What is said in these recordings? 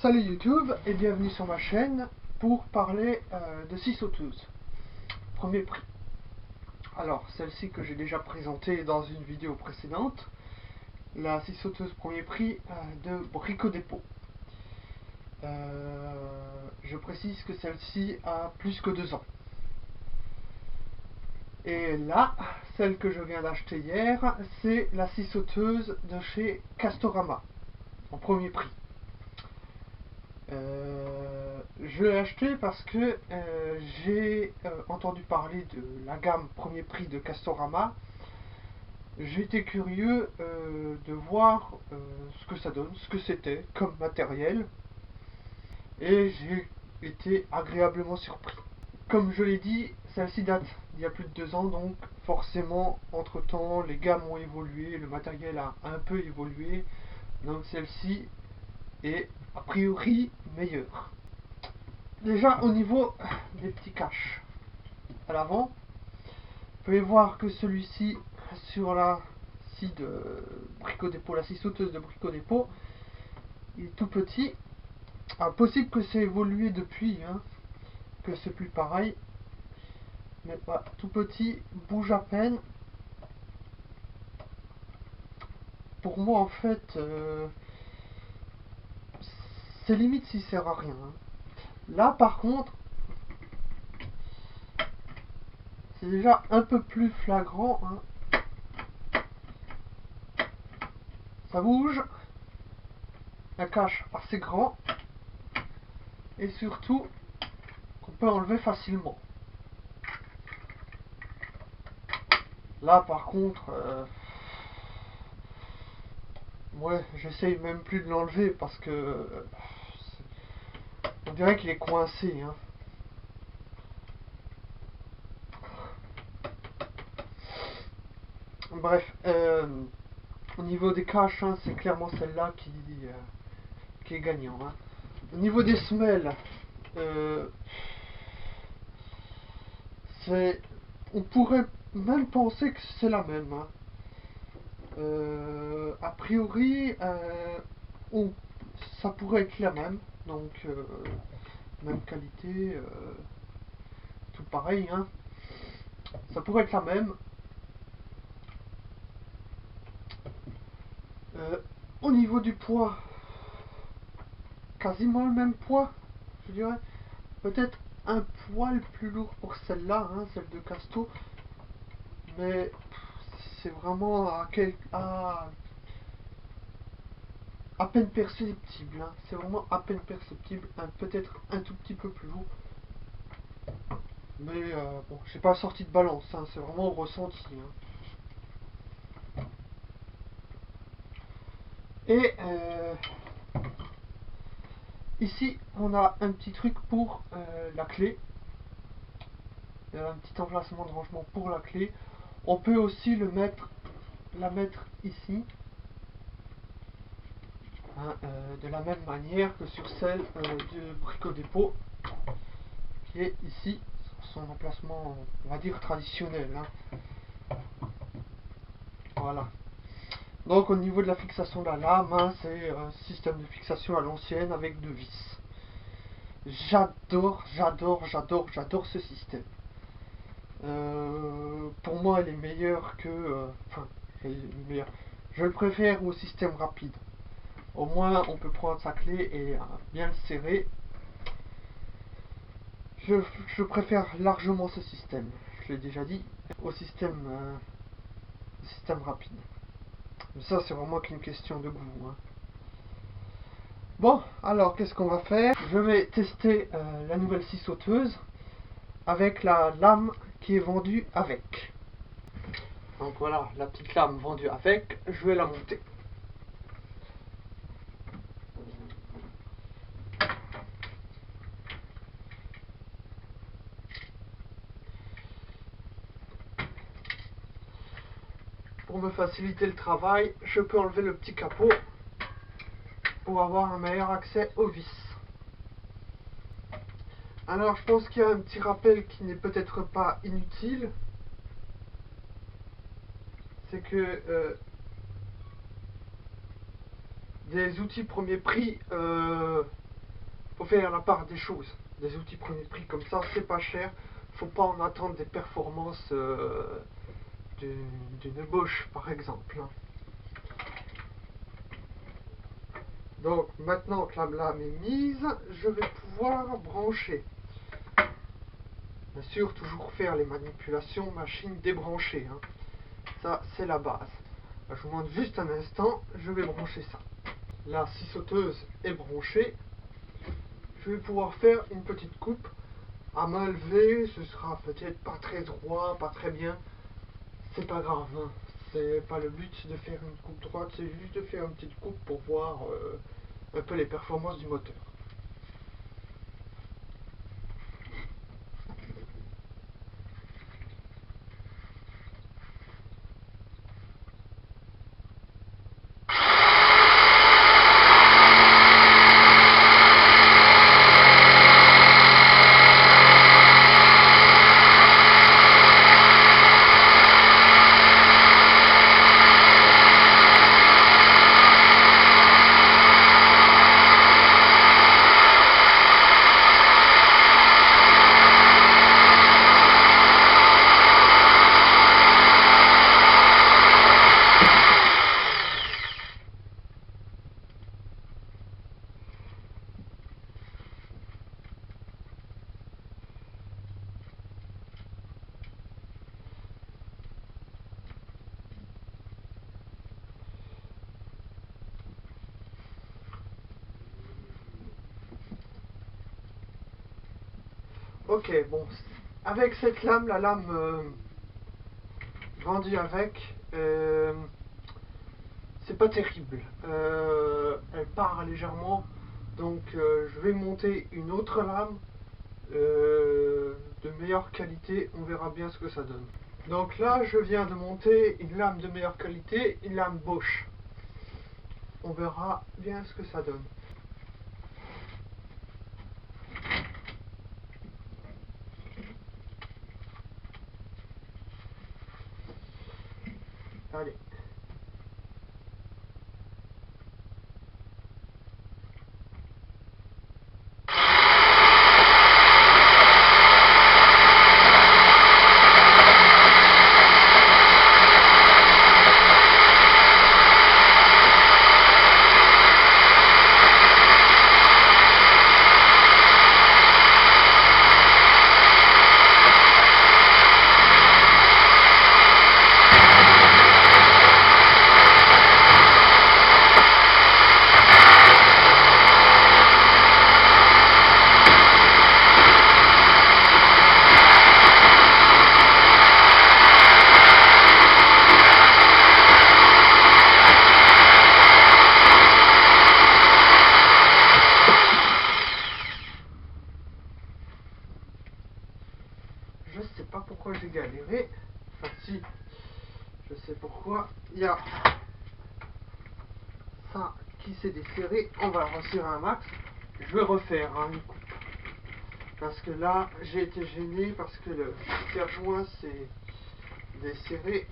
Salut YouTube et bienvenue sur ma chaîne pour parler de scie sauteuse. Premier prix. Alors celle-ci que j'ai déjà présentée dans une vidéo précédente, la scie sauteuse premier prix de Brico Dépôt. Je précise que celle-ci a plus que 2 ans. Et là, celle que je viens d'acheter hier, c'est la scie sauteuse de chez Castorama, en premier prix. Je l'ai acheté parce que j'ai entendu parler de la gamme premier prix de Castorama. J'étais curieux de voir ce que ça donne, ce que c'était comme matériel, et j'ai été agréablement surpris. Comme je l'ai dit, celle-ci date d'il y a plus de 2 ans, donc forcément entre temps les gammes ont évolué, le matériel a un peu évolué, donc celle-ci est a priori meilleure. Déjà au niveau des petits caches à l'avant, vous pouvez voir que celui-ci sur la scie de Brico Dépôt, la scie sauteuse de Brico Dépôt, il est tout petit. Alors, possible que c'est évolué depuis, que c'est plus pareil, mais pas tout petit, bouge à peine. Pour moi en fait, c'est limite s'il sert à rien. Là par contre, c'est déjà un peu plus flagrant. Ça bouge, un cache assez grand, et surtout qu'on peut enlever facilement. Là par contre, ouais, j'essaye même plus de l'enlever parce que on dirait qu'il est coincé. Bref, au niveau des caches, c'est clairement celle-là qui est gagnant. Au niveau des semelles, on pourrait même penser que c'est la même. A priori, ça pourrait être la même, donc même qualité, tout pareil. Ça pourrait être la même. Au niveau du poids, quasiment le même poids, je dirais. Peut-être un poil plus lourd pour celle-là, celle de Casto, mais c'est vraiment à peine perceptible. C'est vraiment à peine perceptible, peut-être un tout petit peu plus lourd. Mais bon, j'ai pas sorti de balance, c'est vraiment au ressenti. Et ici, on a un petit truc pour la clé. Un petit emplacement de rangement pour la clé. On peut aussi la mettre ici, de la même manière que sur celle de Brico Dépôt, qui est ici, son emplacement, on va dire traditionnel. Voilà. Donc au niveau de la fixation de la lame, c'est un système de fixation à l'ancienne avec 2 vis. J'adore ce système. Pour moi, elle est meilleure que... enfin, elle est meilleure. Je le préfère au système rapide. Au moins, on peut prendre sa clé et bien le serrer. Je préfère largement ce système. Je l'ai déjà dit, au système rapide. Mais ça, c'est vraiment qu'une question de goût. Bon, alors qu'est-ce qu'on va faire? Je vais tester la nouvelle scie sauteuse avec la lame qui est vendue avec. Donc voilà, la petite lame vendue avec, je vais la monter. Pour me faciliter le travail, je peux enlever le petit capot pour avoir un meilleur accès aux vis. Alors je pense qu'il y a un petit rappel qui n'est peut-être pas inutile. C'est que des outils premier prix faut faire la part des choses. Des outils premier prix comme ça, c'est pas cher. Faut pas en attendre des performances d'une Bosch par exemple. Donc maintenant que la lame est mise, je vais pouvoir brancher. Bien sûr, toujours faire les manipulations machine débranchée. Hein. Ça, c'est la base. Je vous montre juste un instant, je vais brancher ça. La scie sauteuse est branchée. Je vais pouvoir faire une petite coupe. À main levée, ce sera peut-être pas très droit, pas très bien. C'est pas grave. Hein. C'est pas le but de faire une coupe droite, c'est juste de faire une petite coupe pour voir un peu les performances du moteur. Ok, bon, avec cette lame, la lame vendue avec, c'est pas terrible. Elle part légèrement, donc je vais monter une autre lame de meilleure qualité. On verra bien ce que ça donne. Donc là, je viens de monter une lame de meilleure qualité, une lame Bosch. On verra bien ce que ça donne. Allez. Je sais pas pourquoi j'ai galéré. Enfin si, je sais pourquoi. Il y a ça qui s'est desserré. On va le resserrer un max. Je vais refaire une coupe. Parce que là, j'ai été gêné parce que le serre-joint s'est desserré.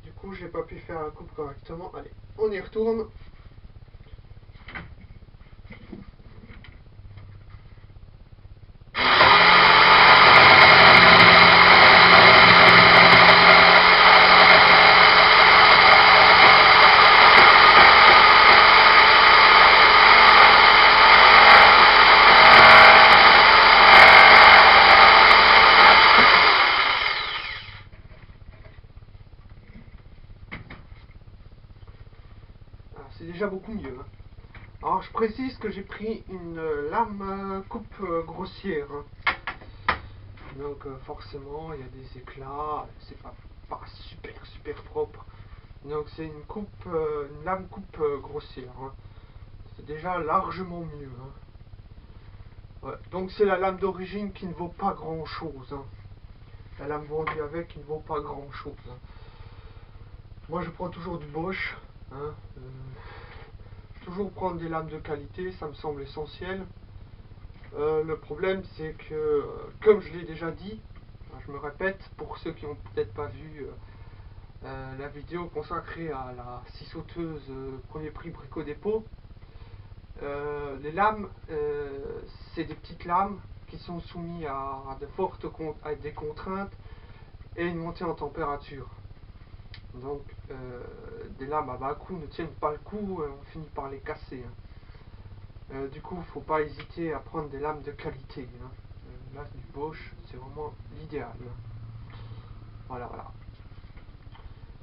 Du coup, j'ai pas pu faire la coupe correctement. Allez, on y retourne. C'est déjà beaucoup mieux. Hein. Alors je précise que j'ai pris une lame coupe grossière. Hein. Donc forcément il y a des éclats, c'est pas super propre. Donc c'est une coupe, une lame coupe grossière. Hein. C'est déjà largement mieux. Hein. Ouais. Donc c'est la lame d'origine qui ne vaut pas grand chose. Hein. La lame vendue avec qui ne vaut pas grand chose. Hein. Moi je prends toujours du Bosch. Hein. Toujours prendre des lames de qualité, ça me semble essentiel. Le problème c'est que, comme je l'ai déjà dit, je me répète, pour ceux qui n'ont peut-être pas vu la vidéo consacrée à la scie sauteuse premier prix Brico Dépôt, Les lames, c'est des petites lames qui sont soumises à des contraintes et une montée en température. Donc, des lames à bas coût ne tiennent pas le coup, on finit par les casser. Du coup, il ne faut pas hésiter à prendre des lames de qualité. Là, du Bosch, c'est vraiment l'idéal. Voilà,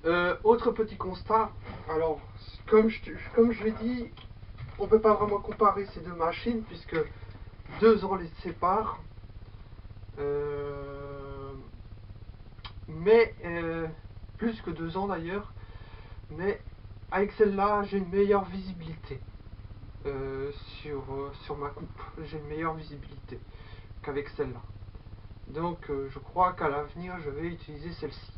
voilà. Autre petit constat, alors, comme je l'ai dit, on ne peut pas vraiment comparer ces deux machines puisque 2 ans les séparent. Mais plus que 2 ans d'ailleurs, mais avec celle-là j'ai une meilleure visibilité sur ma coupe, j'ai une meilleure visibilité qu'avec celle-là. Donc je crois qu'à l'avenir je vais utiliser celle-ci.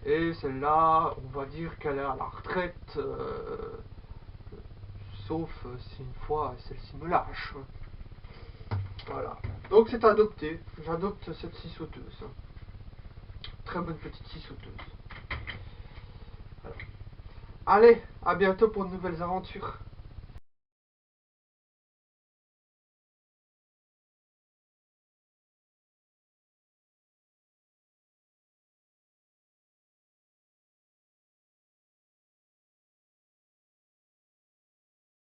Et celle-là, on va dire qu'elle est à la retraite, sauf si une fois celle-ci me lâche. Voilà. Donc c'est adopté, j'adopte cette scie sauteuse. Très bonne petite scie sauteuse. Voilà. Allez, à bientôt pour de nouvelles aventures.